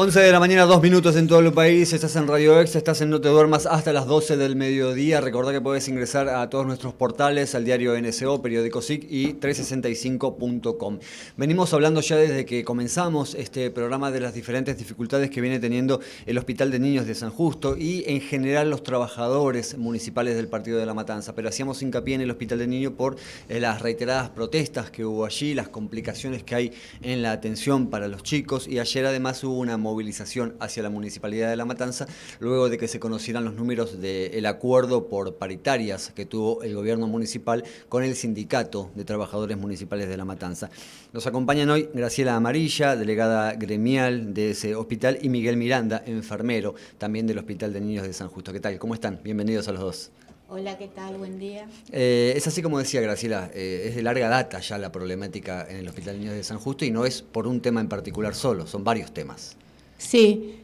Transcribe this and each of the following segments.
11 de la mañana, 2 minutos en todo el país. Estás en Radio Ex, estás en No Te Duermas hasta las 12 del mediodía. Recordá que podés ingresar a todos nuestros portales, al diario NSO, periódico SIC y 365.com. Venimos hablando ya desde que comenzamos este programa de las diferentes dificultades que viene teniendo el Hospital de Niños de San Justo y en general los trabajadores municipales del Partido de la Matanza. Pero hacíamos hincapié en el Hospital de Niños por las reiteradas protestas que hubo allí, las complicaciones que hay en la atención para los chicos, y ayer además hubo una movilización hacia la Municipalidad de La Matanza luego de que se conocieran los números del acuerdo por paritarias que tuvo el gobierno municipal con el Sindicato de Trabajadores Municipales de La Matanza. Nos acompañan hoy Graciela Amarilla, delegada gremial de ese hospital, y Miguel Miranda, enfermero también del Hospital de Niños de San Justo. ¿Qué tal? ¿Cómo están? Bienvenidos a los dos. Hola, ¿qué tal? Buen día. Es así como decía Graciela, es de larga data ya la problemática en el Hospital de Niños de San Justo y no es por un tema en particular solo, son varios temas. Sí,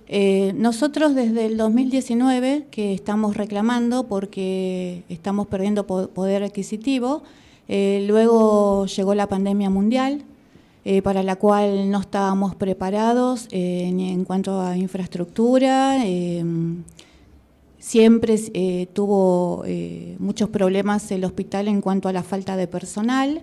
nosotros desde el 2019 que estamos reclamando porque estamos perdiendo poder adquisitivo, luego llegó la pandemia mundial, para la cual no estábamos preparados ni en cuanto a infraestructura. Siempre tuvo muchos problemas el hospital en cuanto a la falta de personal,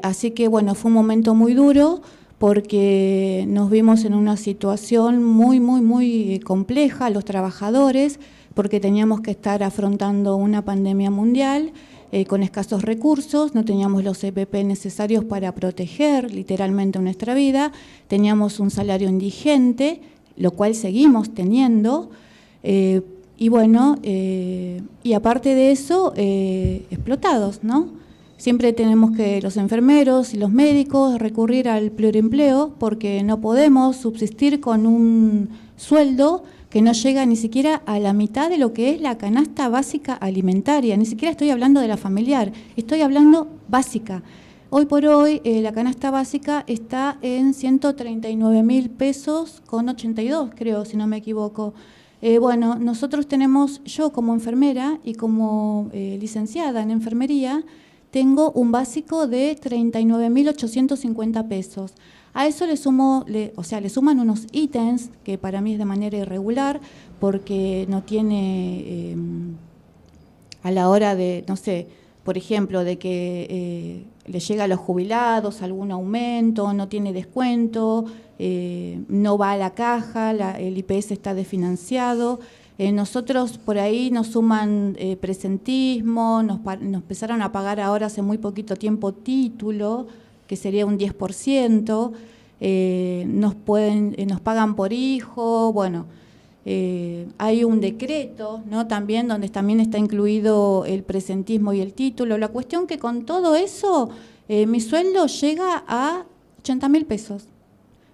así que bueno, fue un momento muy duro porque nos vimos en una situación muy compleja los trabajadores, porque teníamos que estar afrontando una pandemia mundial con escasos recursos, no teníamos los EPP necesarios para proteger literalmente nuestra vida, teníamos un salario indigente, lo cual seguimos teniendo. Y bueno, y aparte de eso, explotados, ¿no? Siempre tenemos que los enfermeros y los médicos recurrir al pluriempleo porque no podemos subsistir con un sueldo que no llega ni siquiera a la mitad de lo que es la canasta básica alimentaria. Ni siquiera estoy hablando de la familiar, estoy hablando básica. Hoy por hoy la canasta básica está en 139.000 pesos con 82, creo, si no me equivoco. Bueno, nosotros tenemos, yo como enfermera y como licenciada en enfermería, tengo un básico de 39.850 pesos. A eso le suman unos ítems que para mí es de manera irregular porque no tiene, a la hora de, no sé, por ejemplo, de que le llega a los jubilados algún aumento, no tiene descuento, no va a la caja, el IPS está desfinanciado. Nosotros por ahí nos suman presentismo, nos empezaron a pagar ahora hace muy poquito tiempo título, que sería un 10%, nos pagan por hijo, bueno, hay un decreto, ¿no? También donde también está incluido el presentismo y el título. La cuestión que con todo eso mi sueldo llega a 80.000 pesos.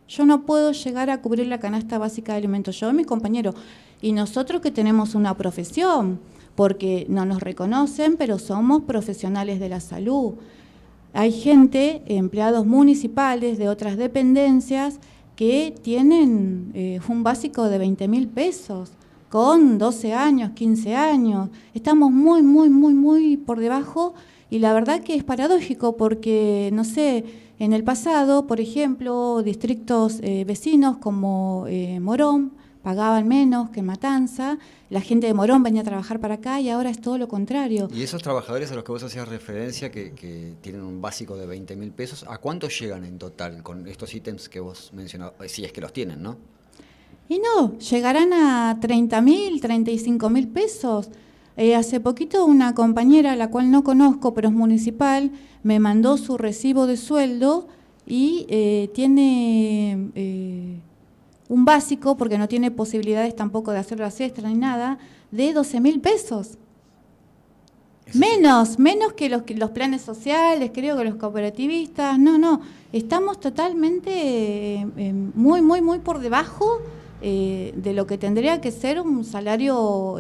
Yo no puedo llegar a cubrir la canasta básica de alimentos, yo y mi compañero. Y nosotros que tenemos una profesión, porque no nos reconocen, pero somos profesionales de la salud. Hay gente, empleados municipales de otras dependencias, que tienen un básico de 20.000 pesos, con 12 años, 15 años. Estamos muy por debajo y la verdad que es paradójico porque, no sé, en el pasado, por ejemplo, distritos vecinos como Morón pagaban menos que en Matanza, la gente de Morón venía a trabajar para acá y ahora es todo lo contrario. Y esos trabajadores a los que vos hacías referencia, que tienen un básico de 20.000 pesos, ¿a cuánto llegan en total con estos ítems que vos mencionabas? Si es que los tienen, ¿no? Y no, llegarán a 30.000, 35.000 pesos. Hace poquito una compañera, la cual no conozco, pero es municipal, me mandó su recibo de sueldo y tiene un básico, porque no tiene posibilidades tampoco de hacer las extras ni nada, de 12.000 pesos. Menos que los planes sociales, creo que los cooperativistas, no, estamos totalmente muy por debajo de lo que tendría que ser un salario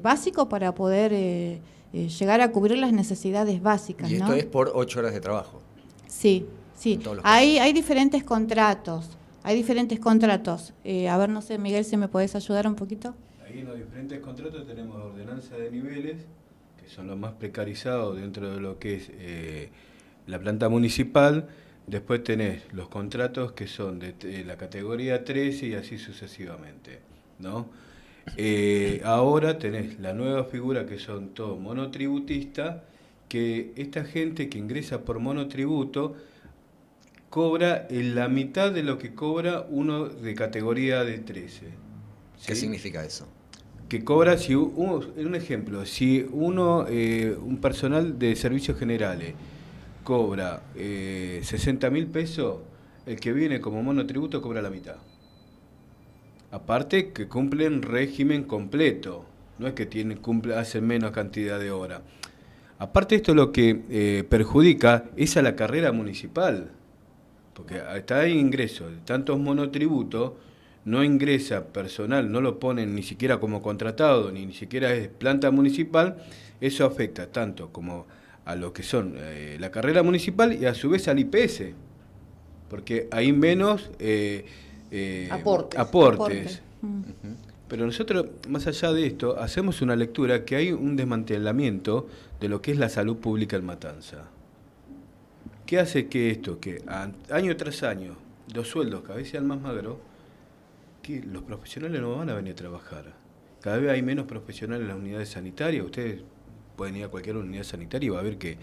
básico para poder llegar a cubrir las necesidades básicas. Y esto, ¿no?, es por 8 horas de trabajo. Sí. Hay diferentes contratos. A ver, no sé, Miguel, si me podés ayudar un poquito. Ahí en los diferentes contratos tenemos ordenanza de niveles, que son los más precarizados dentro de lo que es la planta municipal. Después tenés los contratos que son de la categoría 13 y así sucesivamente, ¿no? Ahora tenés la nueva figura que son todos monotributistas, que esta gente que ingresa por monotributo cobra en la mitad de lo que cobra uno de categoría de 13. ¿Qué ¿Sí? significa eso? Que cobra, si un ejemplo, si un personal de servicios generales cobra 60.000 pesos, el que viene como monotributo cobra la mitad. Aparte que cumplen régimen completo, no es que hacen menos cantidad de horas. Aparte esto lo que perjudica es a la carrera municipal, porque hasta hay ingresos de tantos monotributos, no ingresa personal, no lo ponen ni siquiera como contratado, ni siquiera es planta municipal, eso afecta tanto como a lo que son la carrera municipal y a su vez al IPS, porque hay menos aportes. Pero nosotros, más allá de esto, hacemos una lectura que hay un desmantelamiento de lo que es la salud pública en Matanza. ¿Qué hace que esto? Que año tras año, los sueldos cada vez sean más magros, que los profesionales no van a venir a trabajar. Cada vez hay menos profesionales en las unidades sanitarias. Ustedes pueden ir a cualquier unidad sanitaria y va a ver que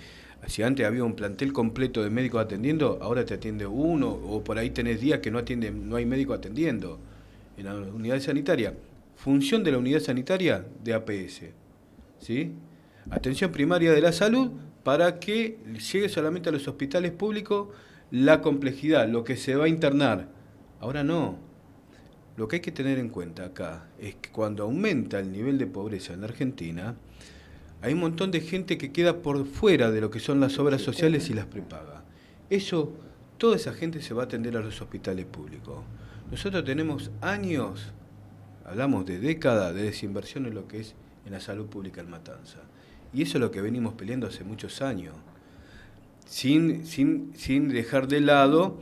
si antes había un plantel completo de médicos atendiendo, ahora te atiende uno, o por ahí tenés días que no hay médico atendiendo en la unidad sanitaria. Función de la unidad sanitaria de APS, ¿sí? Atención primaria de la salud, para que llegue solamente a los hospitales públicos la complejidad, lo que se va a internar. Ahora no. Lo que hay que tener en cuenta acá es que cuando aumenta el nivel de pobreza en la Argentina, hay un montón de gente que queda por fuera de lo que son las obras sociales y las prepaga. Eso, toda esa gente se va a atender a los hospitales públicos. Nosotros tenemos años, hablamos de décadas de desinversión en lo que es en la salud pública en Matanza. Y eso es lo que venimos peleando hace muchos años. Sin dejar de lado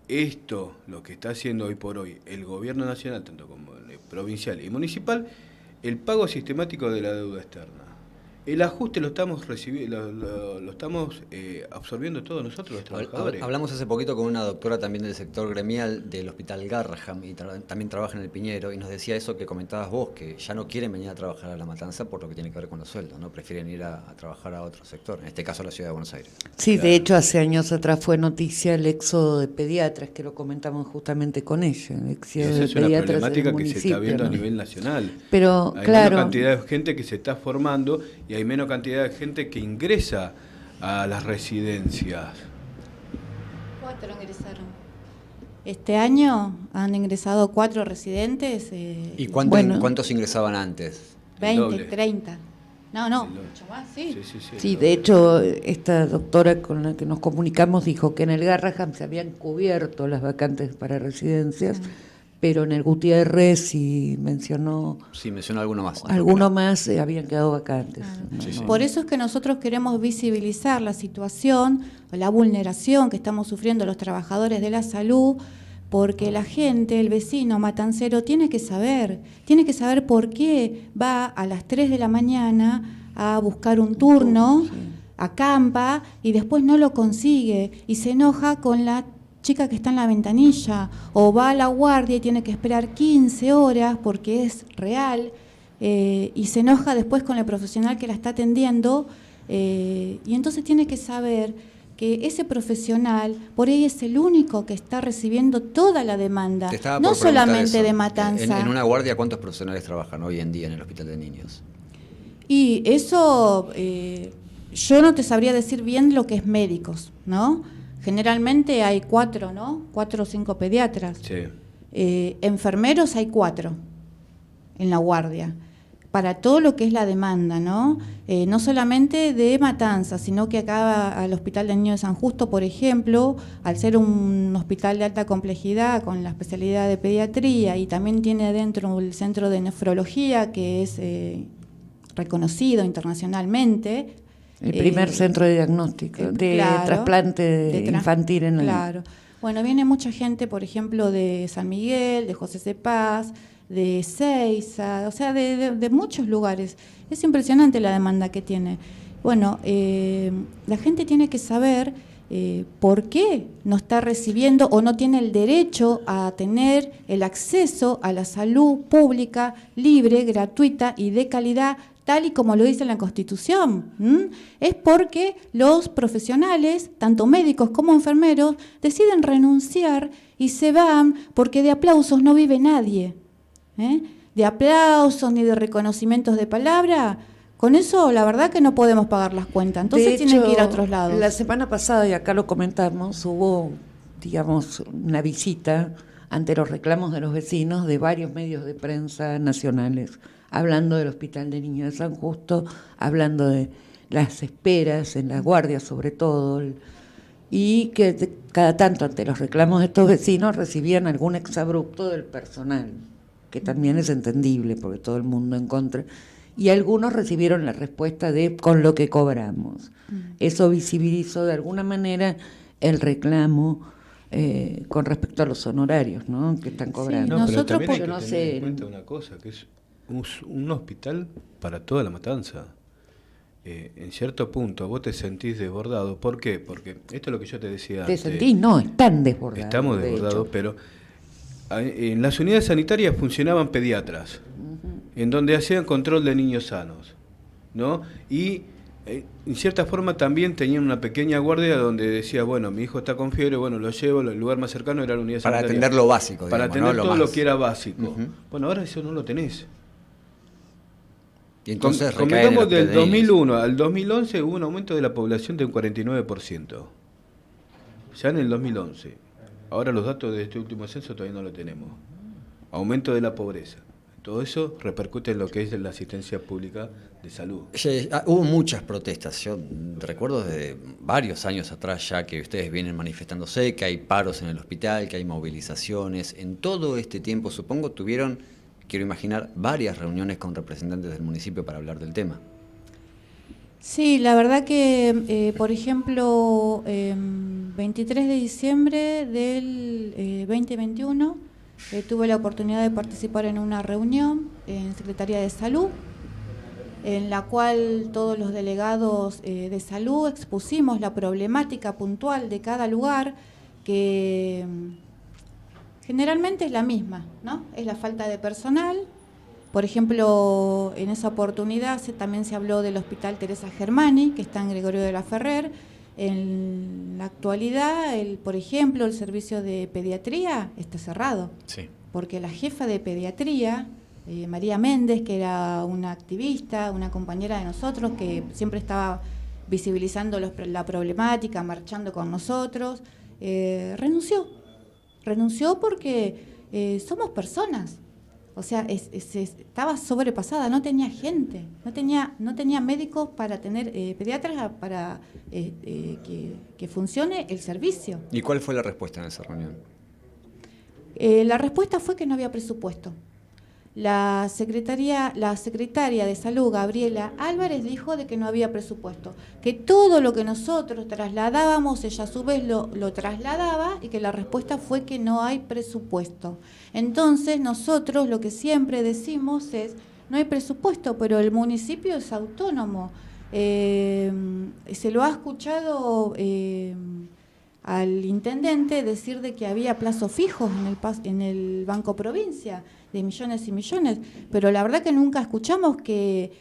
esto, lo que está haciendo hoy por hoy el gobierno nacional, tanto como el provincial y municipal, el pago sistemático de la deuda externa. El ajuste lo estamos recibiendo, lo estamos absorbiendo todos nosotros, los trabajadores. Hablamos hace poquito con una doctora también del sector gremial del Hospital Garrahan y también trabaja en el Piñero, y nos decía eso que comentabas vos, que ya no quieren venir a trabajar a La Matanza por lo que tiene que ver con los sueldos, ¿no? Prefieren ir a trabajar a otro sector, en este caso a la ciudad de Buenos Aires. Sí, Claro. de hecho hace años atrás fue noticia el éxodo de pediatras, que lo comentamos justamente con ella, el éxodo Esa de es una pediatras problemática del que se está municipio, viendo ¿no? a nivel nacional. Pero Hay claro, menos cantidad de gente que se está formando y hay menos cantidad de gente que ingresa a las residencias. 4 ingresaron. Este año han ingresado 4 residentes. ¿Y Bueno. cuántos ingresaban antes? 20, doble. 30. No, El doble. mucho más, sí. sí, de hecho, esta doctora con la que nos comunicamos dijo que en el Garrahan se habían cubierto las vacantes para residencias, pero en el Gutiérrez, y mencionó Sí, mencionó alguno más. alguno más, habían quedado vacantes. Claro. No, Sí, sí. no. Por eso es que nosotros queremos visibilizar la situación, la vulneración que estamos sufriendo los trabajadores de la salud, porque la gente, el vecino matancero, tiene que saber por qué va a las 3 de la mañana a buscar un turno, acampa y después no lo consigue y se enoja con la chica que está en la ventanilla, o va a la guardia y tiene que esperar 15 horas porque es real, y se enoja después con el profesional que la está atendiendo, y entonces tiene que saber que ese profesional por ahí es el único que está recibiendo toda la demanda, Te estaba no por preguntar solamente eso. de Matanza. En una guardia, ¿cuántos profesionales trabajan hoy en día en el hospital de niños? Y eso, yo no te sabría decir bien lo que es médicos, ¿no? Generalmente hay 4, ¿no? 4 o 5 pediatras. Sí. Enfermeros hay 4 en la guardia, para todo lo que es la demanda, ¿no? No solamente de Matanza, sino que acá al Hospital de Niños de San Justo, por ejemplo, al ser un hospital de alta complejidad con la especialidad de pediatría y también tiene dentro el centro de nefrología, que es reconocido internacionalmente. El primer centro de diagnóstico, de Claro, trasplante infantil en el... Claro. Bueno, viene mucha gente, por ejemplo, de San Miguel, de José C. Paz, de Seiza, o sea, de muchos lugares. Es impresionante la demanda que tiene. Bueno, la gente tiene que saber ¿por qué no está recibiendo o no tiene el derecho a tener el acceso a la salud pública, libre, gratuita y de calidad, tal y como lo dice la Constitución? Es porque los profesionales, tanto médicos como enfermeros, deciden renunciar y se van porque de aplausos no vive nadie. De aplausos ni de reconocimientos de palabra. Con eso, la verdad que no podemos pagar las cuentas. Entonces tienen que ir a otros lados. La semana pasada, y acá lo comentamos, hubo, digamos, una visita ante los reclamos de los vecinos de varios medios de prensa nacionales, hablando del Hospital de Niños de San Justo, hablando de las esperas en las guardias sobre todo, y que cada tanto ante los reclamos de estos vecinos recibían algún exabrupto del personal, que también es entendible porque todo el mundo en contra. Y algunos recibieron la respuesta de con lo que cobramos. Eso visibilizó de alguna manera el reclamo con respecto a los honorarios, ¿no?, que están cobrando. No, Nosotros, pero también hay no que sé, tener en cuenta una cosa, que es un hospital para toda La Matanza. En cierto punto vos te sentís desbordado. ¿Por qué? Porque esto es lo que yo te decía ¿Te antes. sentís? No, están desbordados. Estamos desbordados, pero en las unidades sanitarias funcionaban pediatras, en donde hacían control de niños sanos, ¿no? Y en cierta forma también tenían una pequeña guardia donde decía, bueno, mi hijo está con fiebre, bueno, lo llevo, el lugar más cercano era la unidad Para sanitaria. atender lo básico, Para digamos, atender ¿no? todo Lo lo que era básico. Ujú. Bueno, ahora eso no lo tenés. Y entonces Convengamos del 2001 al 2011 hubo un aumento de la población de un 49%. Ya en el 2011. Ahora los datos de este último censo todavía no lo tenemos. Aumento de la pobreza. Todo eso repercute en lo que es la asistencia pública de salud. Hubo muchas protestas. Yo recuerdo desde varios años atrás ya que ustedes vienen manifestándose, que hay paros en el hospital, que hay movilizaciones. En todo este tiempo, supongo, tuvieron, quiero imaginar, varias reuniones con representantes del municipio para hablar del tema. Sí, la verdad que, por ejemplo, 23 de diciembre del 2021 tuve la oportunidad de participar en una reunión en Secretaría de Salud, en la cual todos los delegados de salud expusimos la problemática puntual de cada lugar, que generalmente es la misma, ¿no? Es la falta de personal. Por ejemplo, en esa oportunidad también se habló del Hospital Teresa Germani, que está en Gregorio de la Ferrer. En la actualidad, por ejemplo, el servicio de pediatría está cerrado, Sí. porque la jefa de pediatría, María Méndez, que era una activista, una compañera de nosotros, que siempre estaba visibilizando la problemática, marchando con nosotros, renunció. Renunció porque somos personas. O sea, estaba sobrepasada, no tenía gente, no tenía médicos para tener pediatras para que funcione el servicio. ¿Y cuál fue la respuesta en esa reunión? La respuesta fue que no había presupuesto. La secretaria de Salud, Gabriela Álvarez, dijo de que no había presupuesto, que todo lo que nosotros trasladábamos, ella a su vez lo trasladaba, y que la respuesta fue que no hay presupuesto. Entonces nosotros lo que siempre decimos es, no hay presupuesto, pero el municipio es autónomo. Se lo ha escuchado al intendente decir de que había plazos fijos en el Banco Provincia, de millones y millones, pero la verdad que nunca escuchamos que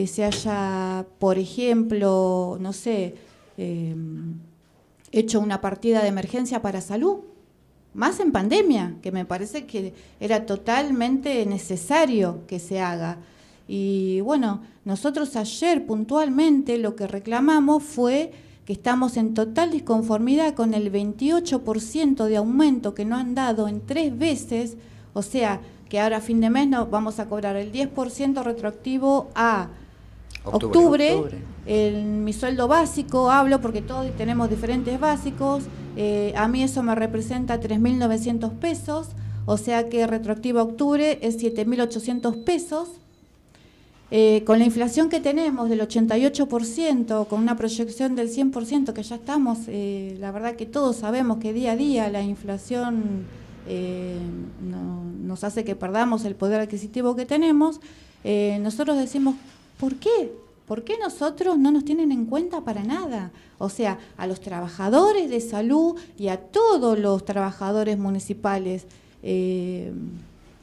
se haya, por ejemplo, no sé, hecho una partida de emergencia para salud, más en pandemia, que me parece que era totalmente necesario que se haga. Y bueno, nosotros ayer puntualmente lo que reclamamos fue que estamos en total disconformidad con el 28% de aumento que nos han dado en 3 veces, o sea, que ahora a fin de mes nos vamos a cobrar el 10% retroactivo a octubre. En mi sueldo básico hablo porque todos tenemos diferentes básicos, a mí eso me representa 3.900 pesos, o sea que retroactivo a octubre es 7.800 pesos. Con la inflación que tenemos del 88%, con una proyección del 100% que ya estamos, la verdad que todos sabemos que día a día la inflación nos hace que perdamos el poder adquisitivo que tenemos. Nosotros decimos, ¿por qué? ¿Por qué nosotros no nos tienen en cuenta para nada? O sea, a los trabajadores de salud y a todos los trabajadores municipales.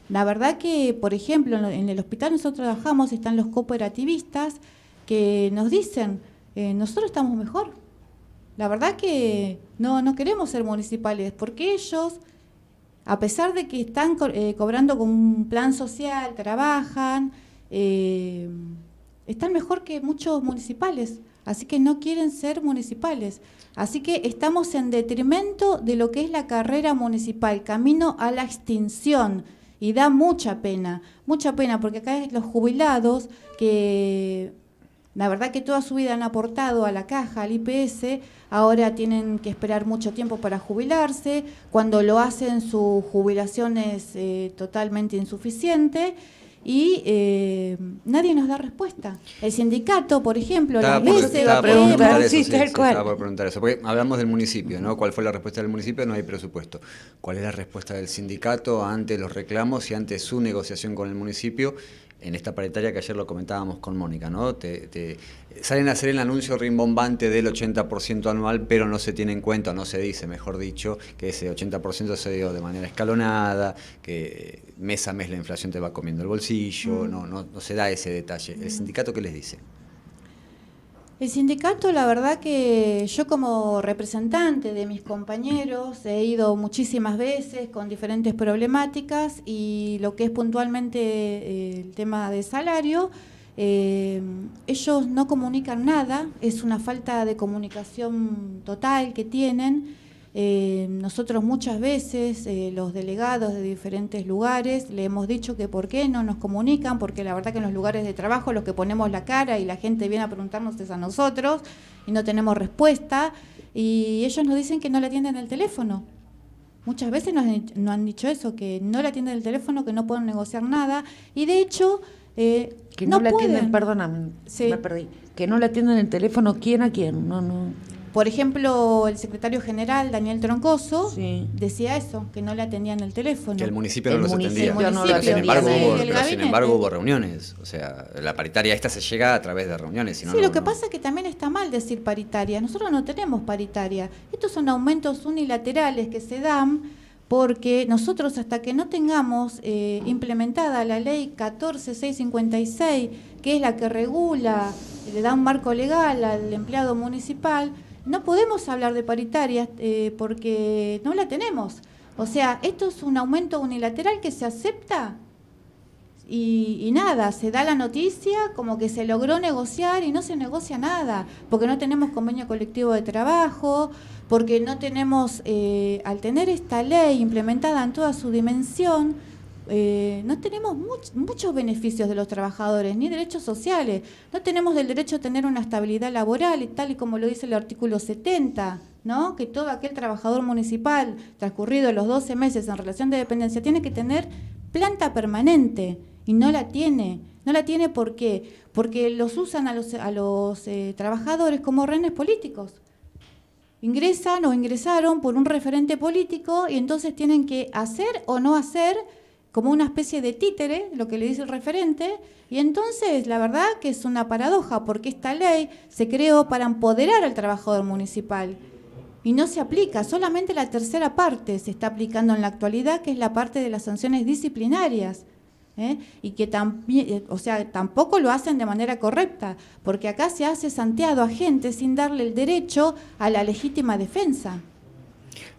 La verdad que, por ejemplo, en el hospital nosotros trabajamos, están los cooperativistas que nos dicen, nosotros estamos mejor. La verdad que no queremos ser municipales, porque ellos, a pesar de que están cobrando con un plan social, trabajan, están mejor que muchos municipales, así que no quieren ser municipales. Así que estamos en detrimento de lo que es la carrera municipal, camino a la extinción, y da mucha pena, porque acá los jubilados que la verdad que toda su vida han aportado a la caja, al IPS, ahora tienen que esperar mucho tiempo para jubilarse, cuando lo hacen su jubilación es totalmente insuficiente y nadie nos da respuesta. El sindicato, por ejemplo, las veces... Estaba por preguntar eso, sí, sí, tal cual. estaba por preguntar eso, porque hablamos del municipio, ¿no? ¿Cuál fue la respuesta del municipio? No hay presupuesto. ¿Cuál es la respuesta del sindicato ante los reclamos y ante su negociación con el municipio? En esta paritaria que ayer lo comentábamos con Mónica, ¿no? Salen a hacer el anuncio rimbombante del 80% anual, pero no se tiene en cuenta, no se dice, mejor dicho, que ese 80% se dio de manera escalonada, que mes a mes la inflación te va comiendo el bolsillo, no se da ese detalle. ¿El sindicato qué les dice? El sindicato, la verdad que yo como representante de mis compañeros he ido muchísimas veces con diferentes problemáticas y lo que es puntualmente el tema de salario, ellos no comunican nada, es una falta de comunicación total que tienen. Nosotros muchas veces, los delegados de diferentes lugares, le hemos dicho que por qué no nos comunican, porque la verdad que en los lugares de trabajo los que ponemos la cara y la gente viene a preguntarnos es a nosotros y no tenemos respuesta, y ellos nos dicen que no le atienden el teléfono. Muchas veces nos han dicho eso, que no le atienden el teléfono, que no pueden negociar nada, y de hecho que no le atienden, perdóname, sí. Me perdí, que no le atienden el teléfono, ¿quién a quién? No. Por ejemplo, el secretario general, Daniel Troncoso, sí, decía eso, que no le atendían el teléfono. Que el municipio no los atendía. Sin embargo hubo reuniones. O sea, la paritaria esta se llega a través de reuniones. Sí, lo que pasa es que también está mal decir paritaria. Nosotros no tenemos paritaria. Estos son aumentos unilaterales que se dan porque nosotros hasta que no tengamos implementada la ley 14656, que es la que regula, le da un marco legal al empleado municipal, no podemos hablar de paritarias porque no la tenemos. O sea, esto es un aumento unilateral que se acepta y nada, se da la noticia como que se logró negociar y no se negocia nada, porque no tenemos convenio colectivo de trabajo, porque no tenemos, al tener esta ley implementada en toda su dimensión, no tenemos muchos beneficios de los trabajadores, ni derechos sociales. No tenemos el derecho a tener una estabilidad laboral, y tal y como lo dice el artículo 70, ¿no? Que todo aquel trabajador municipal, transcurridos los 12 meses en relación de dependencia, tiene que tener planta permanente, y no la tiene. No la tiene, ¿por qué? Porque los usan a los trabajadores como rehenes políticos. Ingresan o ingresaron por un referente político y entonces tienen que hacer o no hacer como una especie de títere, lo que le dice el referente, y entonces la verdad que es una paradoja, porque esta ley se creó para empoderar al trabajador municipal y no se aplica, solamente la tercera parte se está aplicando en la actualidad, que es la parte de las sanciones disciplinarias, y que también, o sea, tampoco lo hacen de manera correcta, porque acá se ha cesanteado a gente sin darle el derecho a la legítima defensa.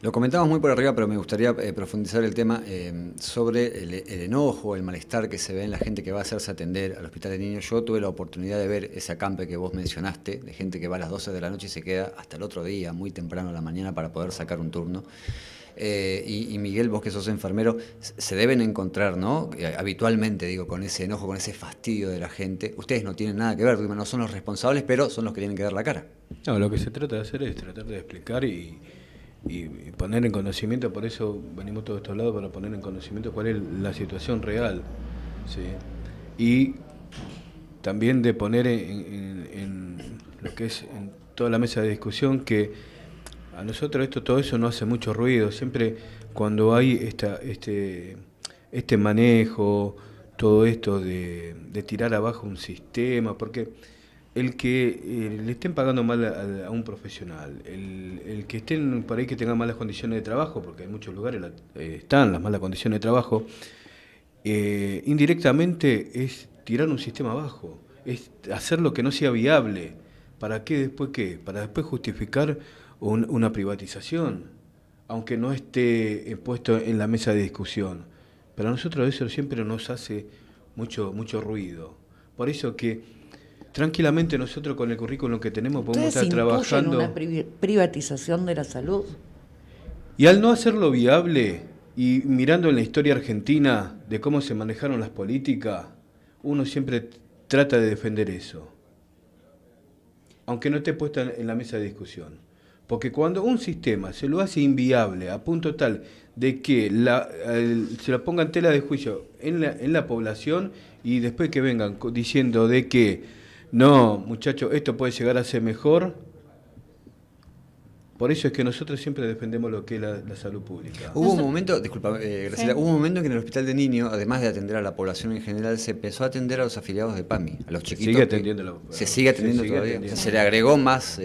Lo comentamos muy por arriba, pero me gustaría profundizar el tema sobre el enojo, el malestar que se ve en la gente que va a hacerse atender al hospital de niños. Yo tuve la oportunidad de ver ese acampe que vos mencionaste, de gente que va a las 12 de la noche y se queda hasta el otro día, muy temprano a la mañana, para poder sacar un turno. Y Miguel, vos que sos enfermero, se deben encontrar, ¿no? Habitualmente, digo, con ese enojo, con ese fastidio de la gente. Ustedes no tienen nada que ver, no son los responsables, pero son los que tienen que dar la cara. No, lo que se trata de hacer es tratar de explicar y poner en conocimiento, por eso venimos todos estos lados, para poner en conocimiento cuál es la situación real, ¿sí? Y también de poner en lo que es en toda la mesa de discusión que a nosotros todo eso no hace mucho ruido. Siempre cuando hay este manejo, todo esto de tirar abajo un sistema, porque el que le estén pagando mal a un profesional, el que estén por ahí que tengan malas condiciones de trabajo, porque en muchos lugares están las malas condiciones de trabajo, indirectamente es tirar un sistema abajo, es hacer lo que no sea viable. ¿Para qué después qué? Para después justificar una privatización, aunque no esté puesto en la mesa de discusión. Pero a nosotros eso siempre nos hace mucho ruido. Por eso que tranquilamente nosotros con el currículum que tenemos podemos estar trabajando. ¿Una privatización de la salud? Y al no hacerlo viable, y mirando en la historia argentina de cómo se manejaron las políticas, uno siempre trata de defender eso, aunque no esté puesta en la mesa de discusión. Porque cuando un sistema se lo hace inviable a punto tal de que se lo ponga en tela de juicio en la población, y después que vengan diciendo de que no, muchachos, esto puede llegar a ser mejor. Por eso es que nosotros siempre defendemos lo que es la salud pública. Hubo un momento, disculpa, Graciela, hubo un momento en que en el hospital de niños, además de atender a la población en general, se empezó a atender a los afiliados de PAMI, a los chiquitos. Sigue atendiendo se sigue atendiendo todavía. O sea, se le agregó más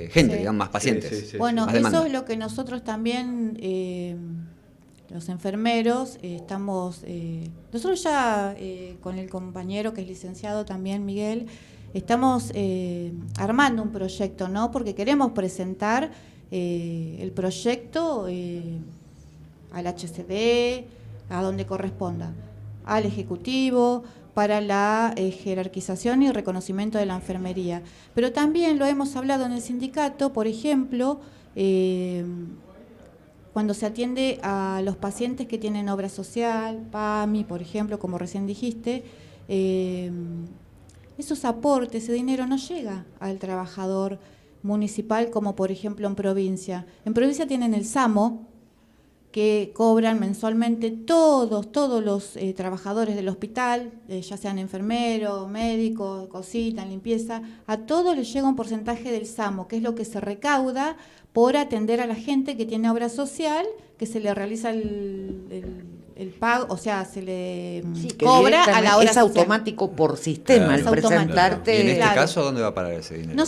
gente, digamos, más pacientes. Bueno, más eso demanda. es lo que nosotros también, los enfermeros, estamos... nosotros ya, con el compañero que es licenciado también, Miguel, estamos armando un proyecto, ¿no? Porque queremos presentar el proyecto al HCD, a donde corresponda, al Ejecutivo, para la jerarquización y reconocimiento de la enfermería. Pero también lo hemos hablado en el sindicato, por ejemplo, cuando se atiende a los pacientes que tienen obra social, PAMI, por ejemplo, como recién dijiste, esos aportes, ese dinero no llega al trabajador municipal, como por ejemplo en provincia. En provincia tienen el SAMO, que cobran mensualmente todos los trabajadores del hospital, ya sean enfermeros, médicos, cocina, limpieza, a todos les llega un porcentaje del SAMO, que es lo que se recauda por atender a la gente que tiene obra social, que se le realiza el pago, o sea, se le cobra a la hora es social. automático por sistema, Claro. al presentarte. ¿Y en este Claro. caso dónde va a parar ese dinero? No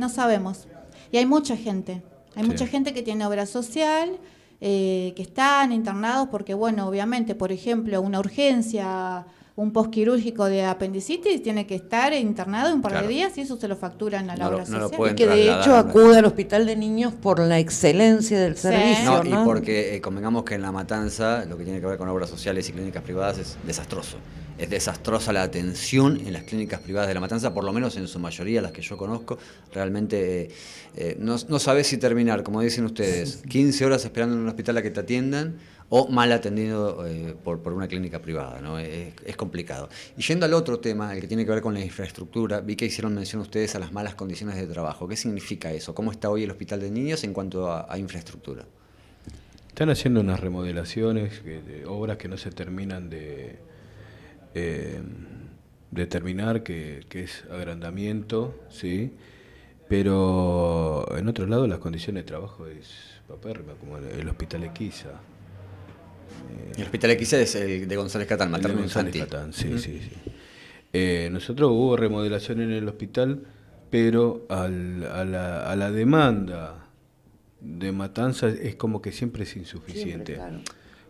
sabemos. Y hay mucha gente. Hay Sí. mucha gente que tiene obra social, que están internados porque, bueno, obviamente, por ejemplo, una urgencia, un postquirúrgico de apendicitis, tiene que estar internado un par Claro. de días y eso se lo facturan a la No lo- obra no lo social. pueden Y que de trasladar, hecho ¿no? acude al hospital de niños por la excelencia del Sí. servicio, No, ¿no? y porque convengamos que en La Matanza lo que tiene que ver con obras sociales y clínicas privadas es desastroso. Es desastrosa la atención en las clínicas privadas de La Matanza, por lo menos en su mayoría, las que yo conozco. Realmente no sabes si terminar, como dicen ustedes, 15 horas esperando en un hospital a que te atiendan o mal atendido por una clínica privada, ¿no? Es complicado. Y yendo al otro tema, el que tiene que ver con la infraestructura, vi que hicieron mención ustedes a las malas condiciones de trabajo. ¿Qué significa eso? ¿Cómo está hoy el hospital de niños en cuanto a infraestructura? Están haciendo unas remodelaciones, obras que no se terminan de terminar, que es agrandamiento, ¿sí? Pero en otro lado las condiciones de trabajo es papérrima, como el hospital Equiza. El hospital X es el de González Catán, materno González infantil. Catán, sí. Nosotros hubo remodelación en el hospital, pero a la demanda de Matanza es como que siempre es insuficiente. Siempre, claro.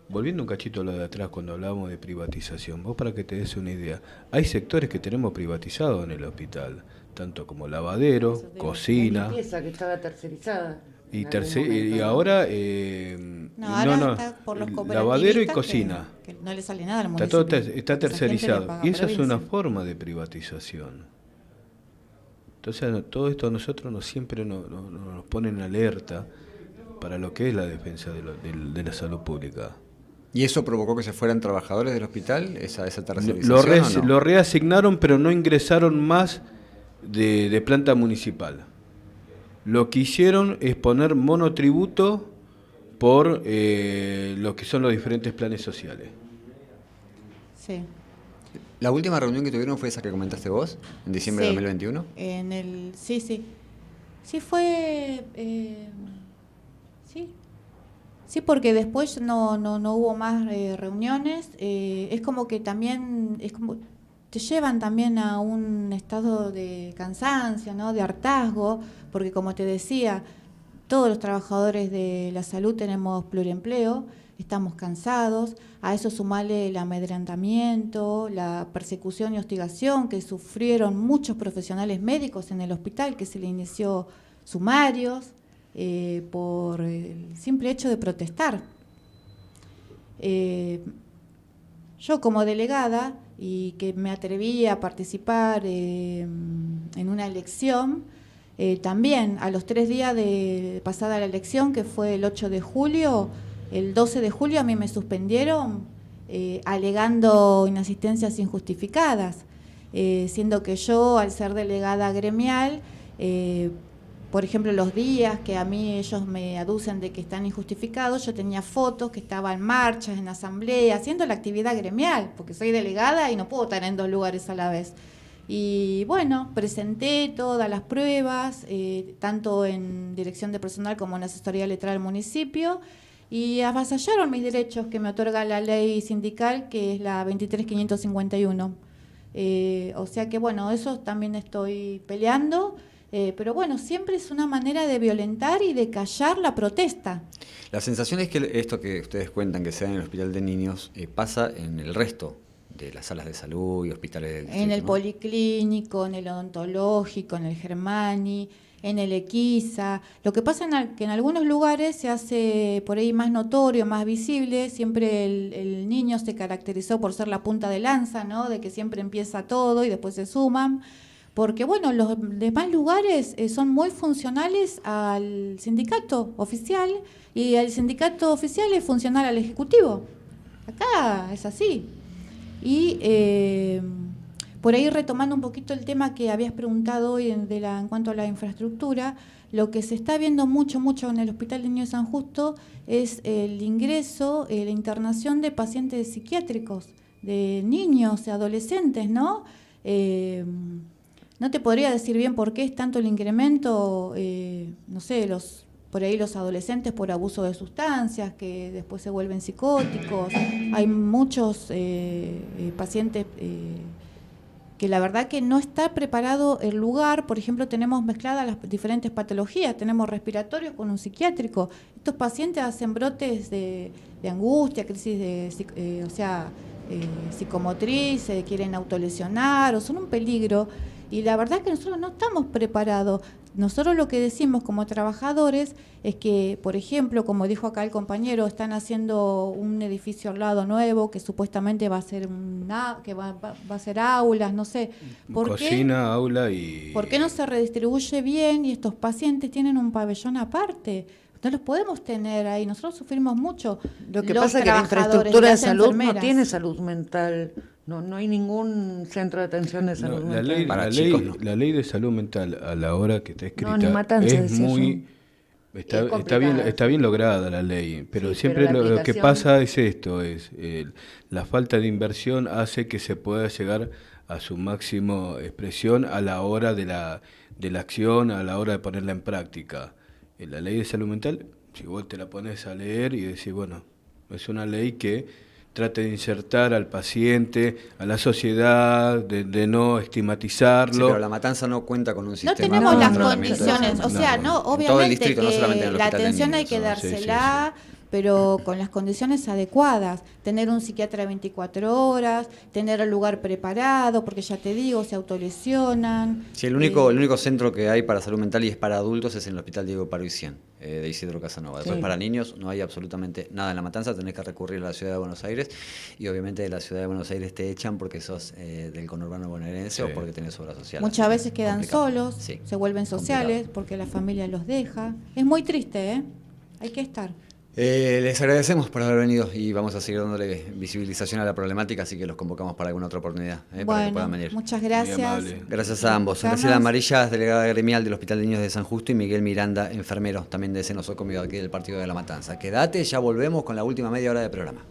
Volviendo un cachito a lo de atrás, cuando hablábamos de privatización, vos para que te des una idea, hay sectores que tenemos privatizados en el hospital, tanto como lavadero, La cocina, limpieza que estaba tercerizada. y, en algún momento, y ¿no? ahora, Ahora está por los lavadero y cooperativistas cocina. que no le sale nada al Está municipio. todo está Esa gente le tercerizado. paga Y esa es una provincia. forma de privatización. Entonces, todo esto a nosotros siempre nos pone en alerta para lo que es la defensa de la salud pública. ¿Y eso provocó que se fueran trabajadores del hospital, esa tercerización o no? Lo reasignaron, pero no ingresaron más de planta municipal. Lo que hicieron es poner monotributo por lo que son los diferentes planes sociales. Sí. ¿La última reunión que tuvieron fue esa que comentaste vos, en diciembre de Sí. 2021? Sí. Sí fue... sí. Sí, porque después no hubo más reuniones. Es como que también... te llevan también a un estado de cansancio, ¿no? De hartazgo, porque como te decía, todos los trabajadores de la salud tenemos pluriempleo, estamos cansados, a eso sumarle el amedrentamiento, la persecución y hostigación que sufrieron muchos profesionales médicos en el hospital, que se le inició sumarios por el simple hecho de protestar. Yo como delegada, y que me atreví a participar en una elección, también a los 3 días de pasada la elección, que fue el 8 de julio, el 12 de julio a mí me suspendieron alegando inasistencias injustificadas, siendo que yo, al ser delegada gremial, por ejemplo, los días que a mí ellos me aducen de que están injustificados, yo tenía fotos que estaba en marchas, en asamblea, haciendo la actividad gremial, porque soy delegada y no puedo estar en 2 lugares a la vez. Y bueno, presenté todas las pruebas, tanto en dirección de personal como en asesoría letrada del municipio, y avasallaron mis derechos que me otorga la ley sindical, que es la 23.551. O sea que bueno, eso también estoy peleando. Pero bueno, siempre es una manera de violentar y de callar la protesta. La sensación es que esto que ustedes cuentan que se da en el Hospital de Niños pasa en el resto de las salas de salud y hospitales del distrito, En el ¿no? Policlínico, en el Odontológico, en el Germani, en el Equisa. Lo que pasa es que en algunos lugares se hace por ahí más notorio, más visible. Siempre el niño se caracterizó por ser la punta de lanza, ¿no? De que siempre empieza todo y después se suman. Porque, bueno, los demás lugares son muy funcionales al sindicato oficial y el sindicato oficial es funcional al ejecutivo. Acá es así. Y por ahí, retomando un poquito el tema que habías preguntado hoy en cuanto a la infraestructura, lo que se está viendo mucho en el Hospital de Niños de San Justo es el ingreso, la internación de pacientes psiquiátricos, de niños, de adolescentes, ¿no? No te podría decir bien por qué es tanto el incremento, no sé, por ahí los adolescentes por abuso de sustancias, que después se vuelven psicóticos. Hay muchos pacientes que la verdad que no está preparado el lugar. Por ejemplo, tenemos mezcladas las diferentes patologías, tenemos respiratorios con un psiquiátrico. Estos pacientes hacen brotes de angustia, crisis de psicomotriz, se quieren autolesionar o son un peligro. Y la verdad es que nosotros no estamos preparados. Nosotros lo que decimos como trabajadores es que, por ejemplo, como dijo acá el compañero, están haciendo un edificio al lado nuevo que supuestamente va a ser va a ser aulas, no sé. Cocina, aula y... ¿Por qué no se redistribuye bien y estos pacientes tienen un pabellón aparte? No los podemos tener ahí. Nosotros sufrimos mucho. Lo que pasa es que la infraestructura de salud no tiene salud mental. No hay ningún centro de atención de salud mental. La ley de salud mental, a la hora que está escrita, ni Matanza, es muy... Está bien lograda la ley, pero sí, siempre pero lo que pasa es esto, la falta de inversión hace que se pueda llegar a su máximo expresión a la hora de la acción, a la hora de ponerla en práctica. La ley de salud mental, si vos te la pones a leer y decís, bueno, es una ley que trate de insertar al paciente, a la sociedad, de no estigmatizarlo. Sí, pero La Matanza no cuenta con un sistema. No tenemos las condiciones, o sea, obviamente todo el distrito, que no solamente en el la Hospital de atención Niños, hay que ¿no? dársela, pero con las condiciones adecuadas, tener un psiquiatra 24 horas, tener el lugar preparado, porque ya te digo, se autolesionan. Sí, el único centro que hay para salud mental y es para adultos es en el Hospital Diego Paruisian, de Isidro Casanova. Después para niños no hay absolutamente nada en La Matanza, tenés que recurrir a la Ciudad de Buenos Aires y obviamente de la Ciudad de Buenos Aires te echan porque sos del conurbano bonaerense o porque tenés obra social. Muchas veces quedan complicado. solos, se vuelven sociales porque la familia los deja. Es muy triste, hay que estar. Les agradecemos por haber venido y vamos a seguir dándole visibilización a la problemática, así que los convocamos para alguna otra oportunidad, para que puedan venir. Muchas gracias. Gracias a ambos. Graciela Amarillas, delegada gremial del Hospital de Niños de San Justo, y Miguel Miranda, enfermero, también de Senosocomio aquí del Partido de La Matanza. Quédate, ya volvemos con la última media hora de programa.